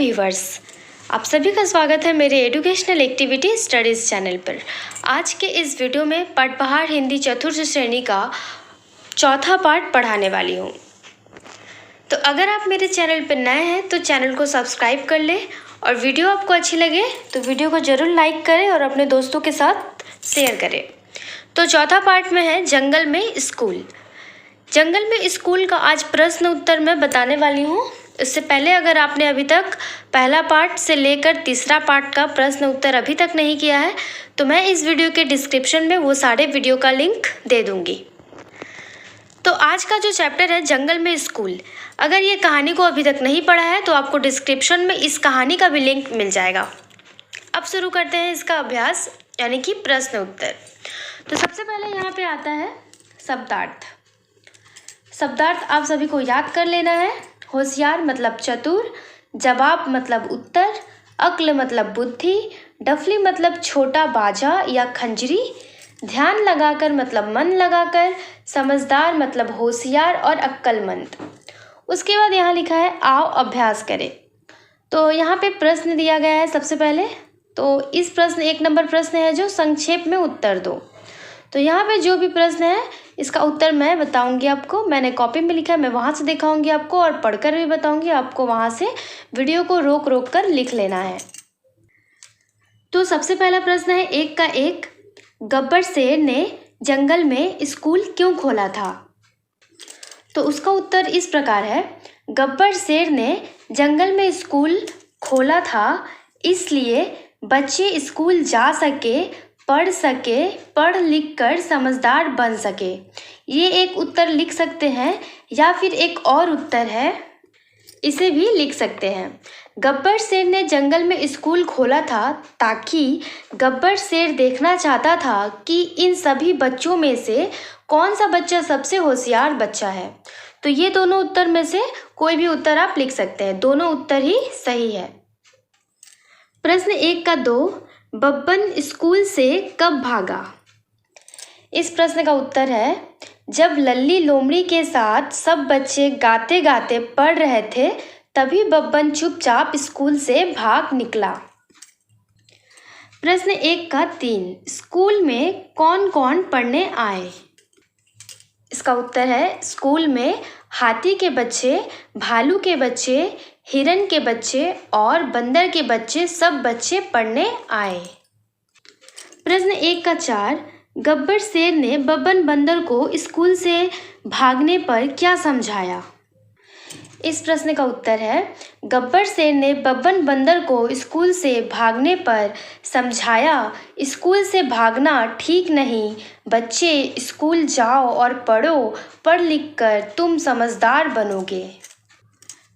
Viewers, आप सभी का स्वागत है मेरे एजुकेशनल एक्टिविटी स्टडीज़ चैनल पर। आज के इस वीडियो में पाठपहार हिंदी चतुर्थ श्रेणी का चौथा पाठ पढ़ाने वाली हूँ। तो अगर आप मेरे चैनल पर नए हैं तो चैनल को सब्सक्राइब कर लें और वीडियो आपको अच्छी लगे तो वीडियो को ज़रूर लाइक करें और अपने दोस्तों के साथ शेयर करें। तो चौथा पाठ में है जंगल में स्कूल। जंगल में स्कूल का आज प्रश्न उत्तर मैं बताने वाली हूँ। इससे पहले अगर आपने अभी तक पहला पार्ट से लेकर तीसरा पार्ट का प्रश्न उत्तर अभी तक नहीं किया है तो मैं इस वीडियो के डिस्क्रिप्शन में वो सारे वीडियो का लिंक दे दूँगी। तो आज का जो चैप्टर है जंगल में स्कूल, अगर ये कहानी को अभी तक नहीं पढ़ा है तो आपको डिस्क्रिप्शन में इस कहानी का भी लिंक मिल जाएगा। अब शुरू करते हैं इसका अभ्यास यानी कि प्रश्न उत्तर। तो सबसे पहले यहाँ पे आता है शब्दार्थ। शब्दार्थ आप सभी को याद कर लेना है। होशियार मतलब चतुर, जवाब मतलब उत्तर, अक्ल मतलब बुद्धि, डफली मतलब छोटा बाजा या खंजरी, ध्यान लगाकर मतलब मन लगाकर, समझदार मतलब होशियार और अक्लमंद। उसके बाद यहाँ लिखा है आओ अभ्यास करें। तो यहाँ पे प्रश्न दिया गया है सबसे पहले। तो इस प्रश्न 1 नंबर प्रश्न है जो संक्षेप में उत्तर दो। तो यहाँ पे जो भी प्रश्न है इसका उत्तर मैं बताऊंगी आपको। मैंने कॉपी में लिखा है, मैं वहाँ से दिखाऊंगी आपको और पढ़कर भी बताऊंगी आपको। वहाँ से वीडियो को रोक रोक कर लिख लेना है। तो सबसे पहला प्रश्न है 1 का 1, गब्बर शेर ने जंगल में स्कूल क्यों खोला था? तो उसका उत्तर इस प्रकार है, गब्बर शेर ने जंगल में स्कूल खोला था इसलिए बच्चे स्कूल जा सके, पढ़ सके, पढ़ लिख कर समझदार बन सके। ये एक उत्तर लिख सकते हैं या फिर एक और उत्तर है, इसे भी लिख सकते हैं। गब्बर शेर ने जंगल में स्कूल खोला था ताकि गब्बर शेर देखना चाहता था कि इन सभी बच्चों में से कौन सा बच्चा सबसे होशियार बच्चा है। तो ये दोनों उत्तर में से कोई भी उत्तर आप लिख सकते हैं, दोनों उत्तर ही सही है। प्रश्न 1 का 2, बब्बन स्कूल से कब भागा? इस प्रश्न का उत्तर है, जब लल्ली लोमड़ी के साथ सब बच्चे गाते गाते पढ़ रहे थे तभी बब्बन चुपचाप स्कूल से भाग निकला। प्रश्न 1 का 3, स्कूल में कौन कौन पढ़ने आए? इसका उत्तर है, स्कूल में हाथी के बच्चे, भालू के बच्चे, हिरन के बच्चे और बंदर के बच्चे, सब बच्चे पढ़ने आए। प्रश्न 1 का 4, गब्बर शेर ने बब्बन बंदर को स्कूल से भागने पर क्या समझाया? इस प्रश्न का उत्तर है, गब्बर शेर ने बब्बन बंदर को स्कूल से भागने पर समझाया, स्कूल से भागना ठीक नहीं, बच्चे स्कूल जाओ और पढ़ो, पढ़ लिख कर तुम समझदार बनोगे।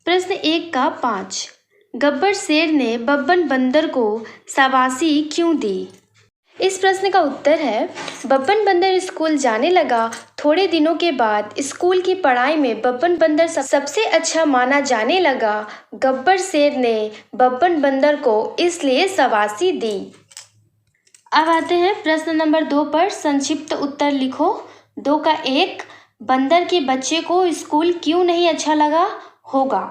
प्रश्न 1 का 5, गब्बर शेर ने बब्बन बंदर को शाबाशी क्यों दी? इस प्रश्न का उत्तर है, बब्बन बंदर स्कूल जाने लगा। थोड़े दिनों के बाद स्कूल की पढ़ाई में बब्बन बंदर सबसे अच्छा माना जाने लगा। गब्बर शेर ने बब्बन बंदर को इसलिए शाबाशी दी। अब आते हैं प्रश्न नंबर 2 पर। संक्षिप्त उत्तर लिखो। 2 का 1, बंदर के बच्चे को स्कूल क्यों नहीं अच्छा लगा होगा?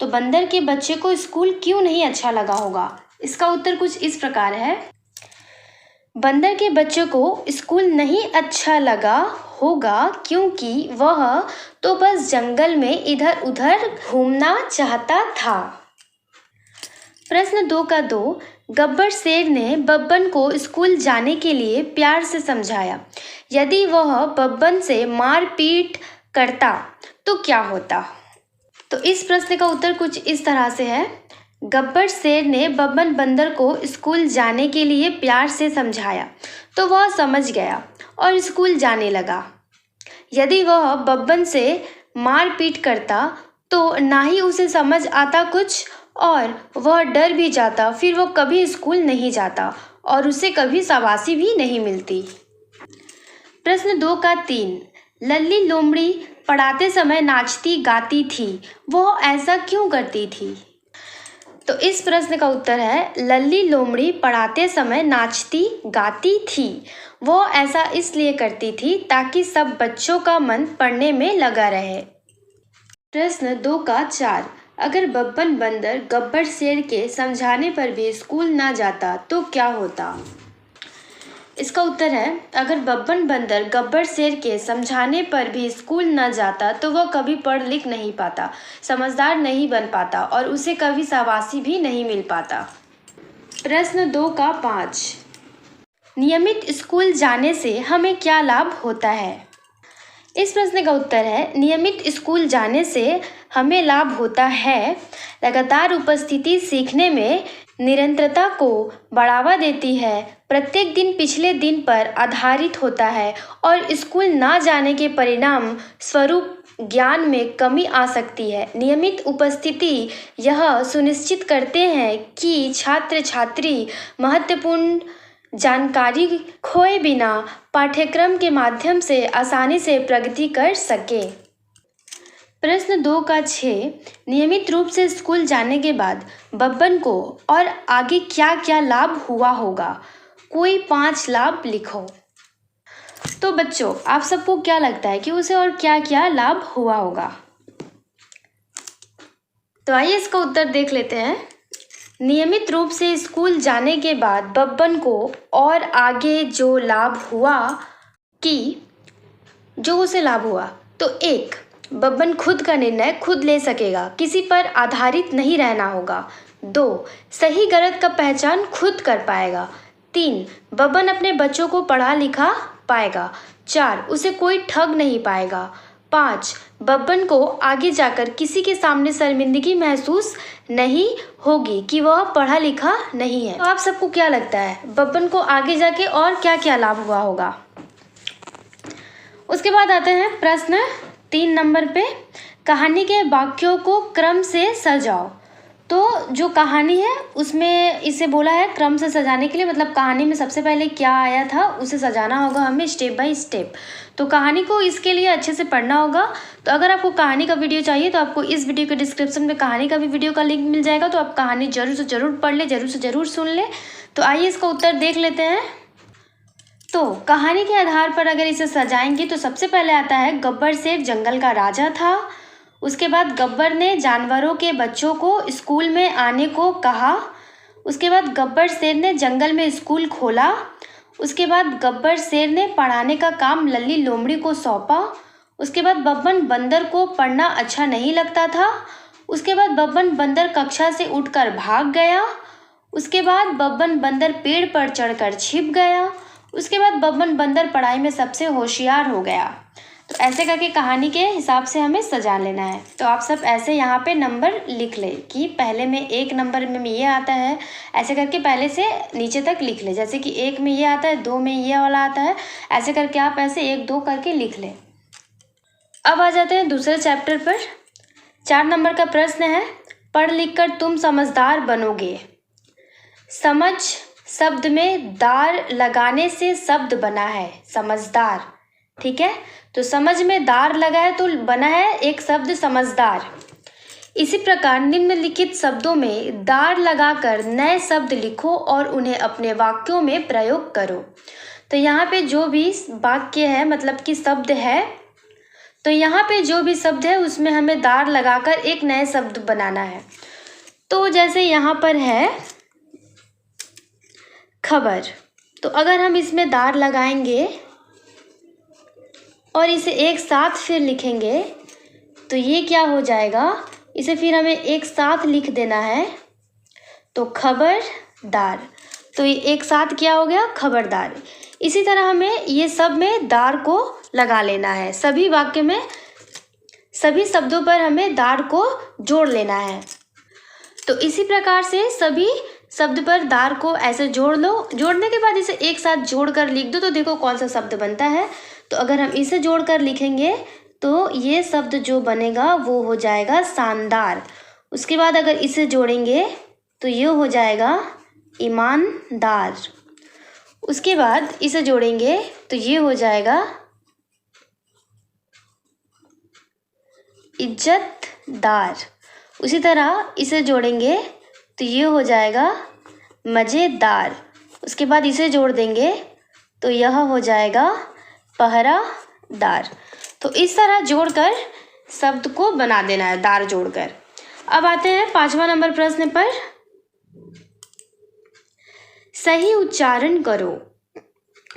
तो बंदर के बच्चे को स्कूल क्यों नहीं अच्छा लगा होगा? इसका उत्तर कुछ इस प्रकार है, बंदर के बच्चे को स्कूल नहीं अच्छा लगा होगा क्योंकि वह तो बस जंगल में इधर उधर घूमना चाहता था। प्रश्न 2 का 2, गब्बर शेर ने बब्बन को स्कूल जाने के लिए प्यार से समझाया। यदि वह बब्बन से मारपीट करता तो क्या होता? तो इस प्रश्न का उत्तर कुछ इस तरह से है, गब्बर शेर ने बब्बन बंदर को स्कूल जाने के लिए प्यार से समझाया तो वह समझ गया और स्कूल जाने लगा। यदि वह बब्बन से मारपीट करता तो ना ही उसे समझ आता कुछ और वह डर भी जाता, फिर वो कभी स्कूल नहीं जाता और उसे कभी शाबाशी भी नहीं मिलती। प्रश्न 2 का 3, लल्ली लोमड़ी पढ़ाते समय नाचती गाती थी, वह ऐसा क्यों करती थी? तो इस प्रश्न का उत्तर है, लल्ली लोमड़ी पढ़ाते समय नाचती गाती थी, वो ऐसा इसलिए करती थी ताकि सब बच्चों का मन पढ़ने में लगा रहे। प्रश्न 2 का 4, अगर बब्बन बंदर गब्बर शेर के समझाने पर भी स्कूल ना जाता तो क्या होता? इसका उत्तर है, अगर बब्बन बंदर गब्बर शेर के समझाने पर भी स्कूल न जाता तो वह कभी पढ़ लिख नहीं पाता, समझदार नहीं बन पाता और उसे कभी शाबाशी भी नहीं मिल पाता। प्रश्न 2 का 5, नियमित स्कूल जाने से हमें क्या लाभ होता है? इस प्रश्न का उत्तर है, नियमित स्कूल जाने से हमें लाभ होता है। लगातार उपस्थिति सीखने में निरंतरता को बढ़ावा देती है, प्रत्येक दिन पिछले दिन पर आधारित होता है और स्कूल ना जाने के परिणाम स्वरूप ज्ञान में कमी आ सकती है। नियमित उपस्थिति यह सुनिश्चित करते हैं कि छात्र छात्री महत्वपूर्ण जानकारी खोए बिना पाठ्यक्रम के माध्यम से आसानी से प्रगति कर सके। प्रश्न 2 का 6, नियमित रूप से स्कूल जाने के बाद बब्बन को और आगे क्या क्या लाभ हुआ होगा? कोई 5 लाभ लिखो। तो बच्चों, आप सबको क्या लगता है कि उसे और क्या क्या लाभ हुआ होगा? तो आइए इसका उत्तर देख लेते हैं। नियमित रूप से स्कूल जाने के बाद बब्बन को और आगे जो लाभ हुआ कि जो उसे लाभ हुआ, तो 1, बब्बन खुद का निर्णय खुद ले सकेगा, किसी पर आधारित नहीं रहना होगा। 2, सही गलत का पहचान खुद कर पाएगा। 3, बब्बन अपने बच्चों को पढ़ा लिखा पाएगा। 4, उसे कोई ठग नहीं पाएगा। 5, बब्बन को आगे जाकर किसी के सामने शर्मिंदगी महसूस नहीं होगी कि वह पढ़ा लिखा नहीं है। तो आप सबको क्या लगता है, बब्बन को आगे जाके और क्या क्या लाभ हुआ होगा? उसके बाद आते हैं प्रश्न 3 नंबर पे, कहानी के वाक्यों को क्रम से सजाओ। तो जो कहानी है उसमें इसे बोला है क्रम से सजाने के लिए, मतलब कहानी में सबसे पहले क्या आया था उसे सजाना होगा हमें स्टेप बाय स्टेप। तो कहानी को इसके लिए अच्छे से पढ़ना होगा। तो अगर आपको कहानी का वीडियो चाहिए तो आपको इस वीडियो के डिस्क्रिप्शन में कहानी का भी वीडियो का लिंक मिल जाएगा, तो आप कहानी जरूर से ज़रूर पढ़ ले, जरूर से ज़रूर सुन ले। तो आइए इसका उत्तर देख लेते हैं। तो कहानी के आधार पर अगर इसे सजाएंगे तो सबसे पहले आता है, गब्बर शेर जंगल का राजा था। उसके बाद गब्बर ने जानवरों के बच्चों को स्कूल में आने को कहा। उसके बाद गब्बर शेर ने जंगल में स्कूल खोला। उसके बाद गब्बर शेर ने पढ़ाने का काम लल्ली लोमड़ी को सौंपा। उसके बाद बब्बन बंदर को पढ़ना अच्छा नहीं लगता था। उसके बाद बब्बन बंदर कक्षा से उठकर भाग गया। उसके बाद बब्बन बंदर पेड़ पर चढ़कर छिप गया। उसके बाद बब्बन बंदर पढ़ाई में सबसे होशियार हो गया। तो ऐसे करके कहानी के हिसाब से हमें सजा लेना है। तो आप सब ऐसे यहाँ पे नंबर लिख ले कि पहले में 1 नंबर में ये आता है, ऐसे करके पहले से नीचे तक लिख ले। जैसे कि 1 में ये आता है, 2 में ये वाला आता है, ऐसे करके आप ऐसे 1 2 करके लिख ले। अब आ जाते हैं दूसरे चैप्टर पर। 4 नंबर का प्रश्न है, पढ़ लिख कर तुम समझदार बनोगे। समझ शब्द में दार लगाने से शब्द बना है समझदार, ठीक है। तो समझ में दार लगा है तो बना है एक शब्द समझदार। इसी प्रकार निम्नलिखित शब्दों में दार लगाकर नए शब्द लिखो और उन्हें अपने वाक्यों में प्रयोग करो। तो यहाँ पे जो भी वाक्य है, मतलब कि शब्द है, तो यहाँ पे जो भी शब्द है उसमें हमें दार लगाकर एक नए शब्द बनाना है। तो जैसे यहाँ पर है खबर, तो अगर हम इसमें दार लगाएंगे और इसे एक साथ फिर लिखेंगे तो ये क्या हो जाएगा, इसे फिर हमें एक साथ लिख देना है। तो खबरदार, तो ये एक साथ क्या हो गया, खबरदार। इसी तरह हमें ये सब में दार को लगा लेना है। सभी वाक्य में सभी शब्दों पर हमें दार को जोड़ लेना है। तो इसी प्रकार से सभी शब्द पर दार को ऐसे जोड़ लो। जोड़ने के बाद इसे एक साथ जोड़कर लिख दो, तो देखो कौन सा शब्द बनता है। तो अगर हम इसे जोड़कर लिखेंगे तो ये शब्द जो बनेगा वो हो जाएगा शानदार। उसके बाद अगर इसे जोड़ेंगे तो ये हो जाएगा ईमानदार। उसके बाद इसे जोड़ेंगे तो ये हो जाएगा इज्जतदार। उसी तरह इसे जोड़ेंगे तो ये हो जाएगा मज़ेदार। उसके बाद इसे जोड़ देंगे तो यह हो जाएगा पहरादार। तो इस तरह जोड़कर शब्द को बना देना है, दार जोड़कर। अब आते हैं 5वां नंबर प्रश्न पर। सही उच्चारण करो।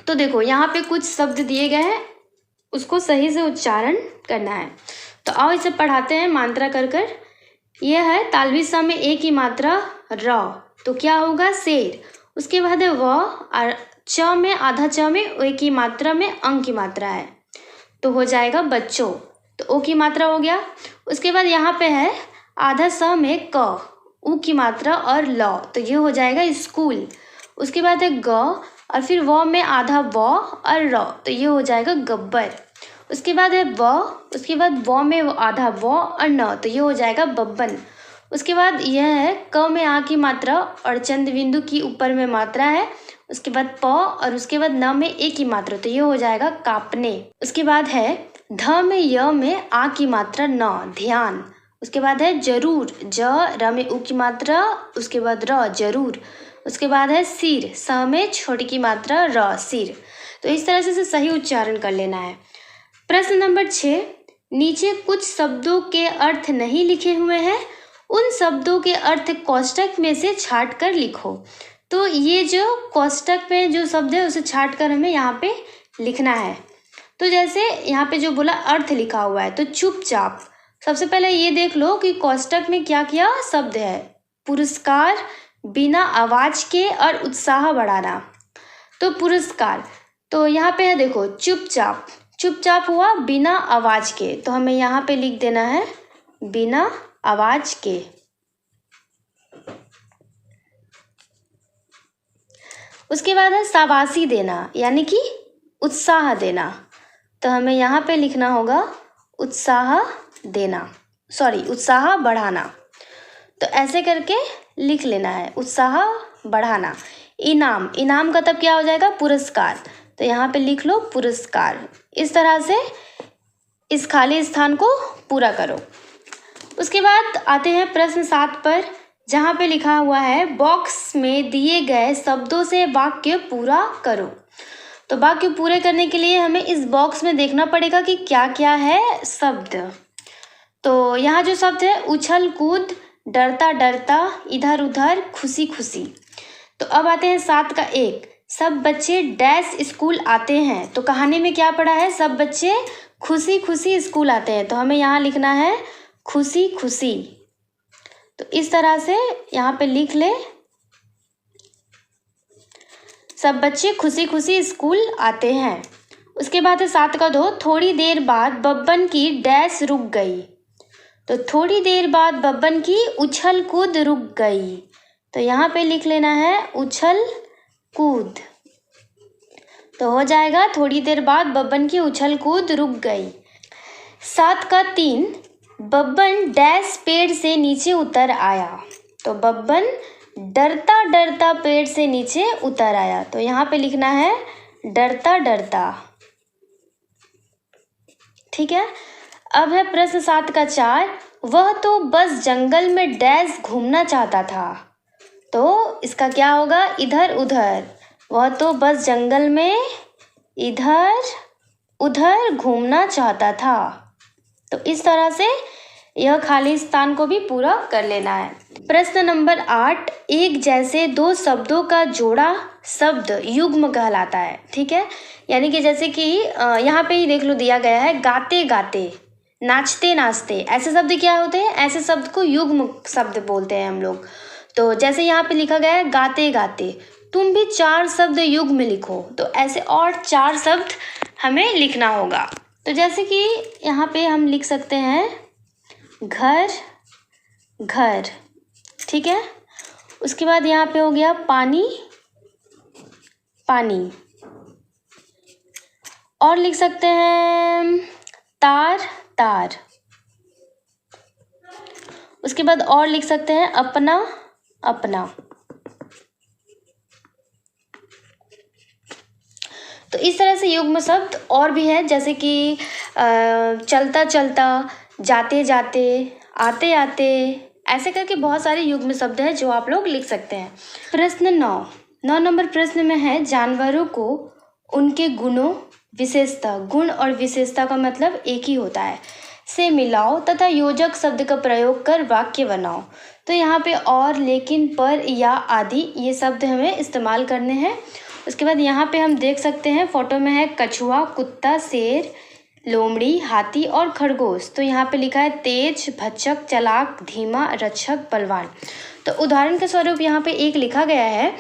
तो देखो यहाँ पे कुछ शब्द दिए गए हैं, उसको सही से उच्चारण करना है। तो आओ इसे पढ़ाते हैं मात्रा कर कर। यह है तालवी सा में ए की मात्रा र, तो क्या होगा शेर। उसके बाद है व, और च में आधा च में ए की मात्रा में अंग की मात्रा है, तो हो जाएगा बच्चों। तो ओ की मात्रा हो गया। उसके बाद यहाँ पे है आधा स में क, उ की मात्रा और ल, तो ये हो जाएगा स्कूल। उसके बाद है ग, और फिर व में आधा व और र, तो ये हो जाएगा गब्बर। उसके बाद है व, उसके बाद व में आधा व और न, तो ये हो जाएगा बब्बन। उसके बाद यह है क में आ की मात्रा और चंद्र बिंदु की ऊपर में मात्रा है। उसके बाद प, और उसके बाद न में ए की मात्रा, तो ये हो जाएगा कापने। उसके बाद है ध में य में आ की मात्रा न, ध्यान। उसके बाद है जरूर, ज र में उ की मात्रा, उसके बाद र जरूर। उसके बाद है सिर, स में छोटी की मात्रा र, सिर। तो इस तरह से इसे सही उच्चारण कर लेना है। प्रश्न नंबर 6, नीचे कुछ शब्दों के अर्थ नहीं लिखे हुए हैं, उन शब्दों के अर्थ कोष्टक में से छांट कर लिखो। तो ये जो कोष्टक में जो शब्द है उसे छांट कर हमें यहाँ पे लिखना है। तो जैसे यहाँ पे जो बोला अर्थ लिखा हुआ है, तो चुपचाप सबसे पहले ये देख लो कि कोष्टक में क्या क्या शब्द है। पुरस्कार, बिना आवाज के और उत्साह बढ़ाना। तो पुरस्कार, तो यहाँ पे है देखो चुपचाप, चुपचाप हुआ बिना आवाज के, तो हमें यहाँ पे लिख देना है बिना आवाज के। उसके बाद है शाबाशी देना, यानी कि उत्साह देना, तो हमें यहाँ पे लिखना होगा उत्साह देना, उत्साह बढ़ाना। तो ऐसे करके लिख लेना है उत्साह बढ़ाना। इनाम, इनाम का तब क्या हो जाएगा पुरस्कार, तो यहाँ पे लिख लो पुरस्कार। इस तरह से इस खाली स्थान को पूरा करो। उसके बाद आते हैं प्रश्न 7 पर, जहाँ पे लिखा हुआ है बॉक्स में दिए गए शब्दों से वाक्य पूरा करो। तो वाक्य पूरे करने के लिए हमें इस बॉक्स में देखना पड़ेगा कि क्या क्या है शब्द। तो यहाँ जो शब्द है उछल कूद, डरता डरता, इधर उधर, खुशी खुशी। तो अब आते हैं 7 का 1, सब बच्चे डैश स्कूल आते हैं। तो कहानी में क्या पढ़ा है, सब बच्चे खुशी खुशी स्कूल आते हैं, तो हमें यहाँ लिखना है खुशी खुशी। तो इस तरह से यहाँ पे लिख ले, सब बच्चे खुशी खुशी स्कूल आते हैं। उसके बाद है 7 का 2, थोड़ी देर बाद बब्बन की डैश रुक गई। तो थोड़ी देर बाद बब्बन की उछल कूद रुक गई, तो यहाँ पे लिख लेना है उछल कूद। तो हो जाएगा थोड़ी देर बाद बब्बन की उछल कूद रुक गई। 7 का 3, बब्बन डैश पेड़ से नीचे उतर आया। तो बब्बन डरता डरता पेड़ से नीचे उतर आया, तो यहाँ पे लिखना है डरता डरता। ठीक है। अब है प्रश्न 7 का 4, वह तो बस जंगल में डैश घूमना चाहता था। तो इसका क्या होगा इधर उधर, वह तो बस जंगल में इधर उधर घूमना चाहता था। तो इस तरह से यह खाली स्थान को भी पूरा कर लेना है। प्रश्न नंबर 8, एक जैसे दो शब्दों का जोड़ा शब्द युग्म कहलाता है। ठीक है, यानी कि जैसे कि यहाँ पे ही देख लो दिया गया है गाते गाते, नाचते नाचते, ऐसे शब्द क्या होते हैं, ऐसे शब्द को युग्म शब्द बोलते हैं हम लोग। तो जैसे यहाँ पे लिखा गया है गाते गाते, तुम भी 4 शब्द युग्म में लिखो। तो ऐसे और 4 शब्द हमें लिखना होगा। तो जैसे कि यहाँ पे हम लिख सकते हैं घर घर। ठीक है, उसके बाद यहाँ पे हो गया पानी पानी, और लिख सकते हैं तार तार। उसके बाद और लिख सकते हैं अपना अपना। तो इस तरह से युग्म शब्द और भी है, जैसे कि चलता चलता, जाते जाते, आते आते, ऐसे करके बहुत सारे युग्म शब्द हैं जो आप लोग लिख सकते हैं। प्रश्न 9 नंबर प्रश्न में है जानवरों को उनके गुणों विशेषता, गुण और विशेषता का मतलब एक ही होता है, से मिलाओ तथा योजक शब्द का प्रयोग कर वाक्य बनाओ। तो यहाँ पे और, लेकिन, पर, या, आदि ये शब्द हमें इस्तेमाल करने हैं। उसके बाद यहाँ पे हम देख सकते हैं फोटो में है कछुआ, कुत्ता, शेर, लोमड़ी, हाथी और खरगोश। तो यहाँ पे लिखा है तेज, भक्षक, चालाक, धीमा, रक्षक, बलवान। तो उदाहरण के स्वरूप यहाँ पे एक लिखा गया है,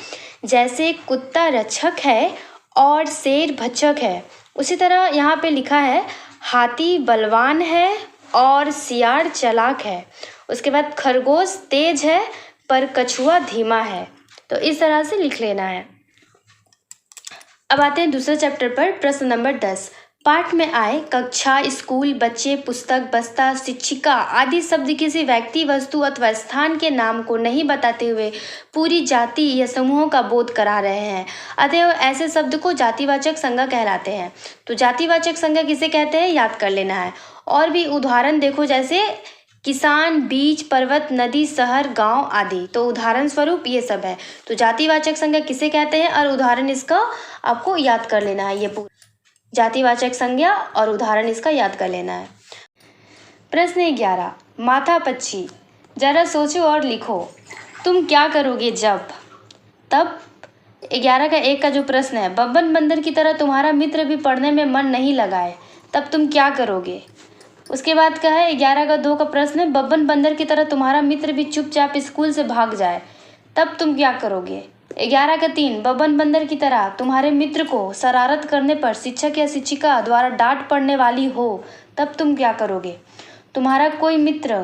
जैसे कुत्ता रक्षक है और शेर भक्षक है, उसी तरह यहाँ पे लिखा है हाथी बलवान है और सियार चालाक है। उसके बाद खरगोश तेज है पर कछुआ धीमा है। तो इस तरह से लिख लेना है। अब आते हैं दूसरे चैप्टर पर। प्रश्न नंबर 10, पाठ में आए कक्षा, स्कूल, बच्चे, पुस्तक, बस्ता, शिक्षिका आदि शब्द किसी व्यक्ति, वस्तु अथवा स्थान के नाम को नहीं बताते हुए पूरी जाति या समूहों का बोध करा रहे हैं, अतएव ऐसे शब्द को जातिवाचक संज्ञा कहलाते हैं। तो जातिवाचक संज्ञा किसे कहते हैं, याद कर लेना है। और भी उदाहरण देखो, जैसे किसान, बीज, पर्वत, नदी, शहर, गांव आदि। तो उदाहरण स्वरूप ये सब है। तो जातिवाचक संज्ञा किसे कहते हैं और उदाहरण इसका आपको याद कर लेना है। ये पूरा जातिवाचक संज्ञा और उदाहरण इसका याद कर लेना है। प्रश्न 11, माथा पच्ची, जरा सोचो और लिखो, तुम क्या करोगे जब। तब 11 का 1 का जो प्रश्न है, बब्बन बंदर की तरह तुम्हारा मित्र भी पढ़ने में मन नहीं लगाए, तब तुम क्या करोगे। उसके बाद का है 11 का 2 का प्रश्न है, बब्बन बंदर की तरह तुम्हारा मित्र भी चुपचाप स्कूल से भाग जाए, तब तुम क्या करोगे। 11 का 3, बब्बन बंदर की तरह तुम्हारे मित्र को शरारत करने पर शिक्षक या शिक्षिका द्वारा डांट पड़ने वाली हो, तब तुम क्या करोगे। तुम्हारा कोई मित्र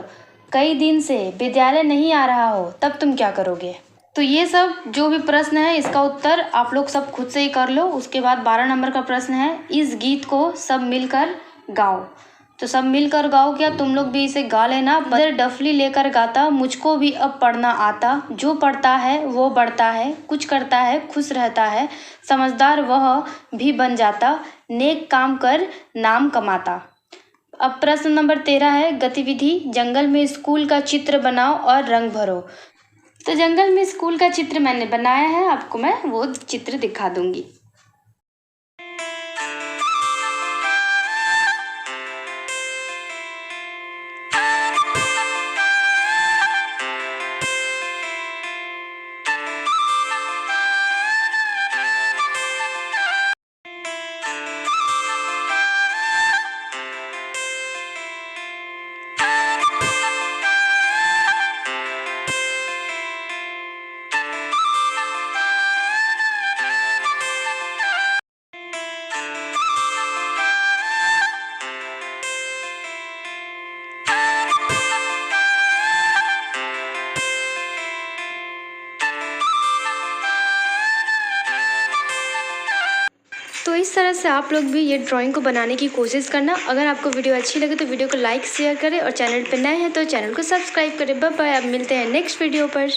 कई दिन से विद्यालय नहीं आ रहा हो, तब तुम क्या करोगे। तो ये सब जो भी प्रश्न है इसका उत्तर आप लोग सब खुद से ही कर लो। उसके बाद 12 नंबर का प्रश्न है, इस गीत को सब मिलकर गाओ। तो सब मिलकर गाओ क्या, तुम लोग भी इसे गा लेना। बदर डफली लेकर गाता, मुझको भी अब पढ़ना आता, जो पढ़ता है वो बढ़ता है, कुछ करता है खुश रहता है, समझदार वह भी बन जाता, नेक काम कर नाम कमाता। अब प्रश्न नंबर 13 है, गतिविधि, जंगल में स्कूल का चित्र बनाओ और रंग भरो। तो जंगल में स्कूल का चित्र मैंने बनाया है, आपको मैं वो चित्र दिखा दूंगी। तो इस तरह से आप लोग भी ये ड्राइंग को बनाने की कोशिश करना। अगर आपको वीडियो अच्छी लगे तो वीडियो को लाइक शेयर करें और चैनल पर नए हैं तो चैनल को सब्सक्राइब करें। बाय बाय, अब मिलते हैं नेक्स्ट वीडियो पर।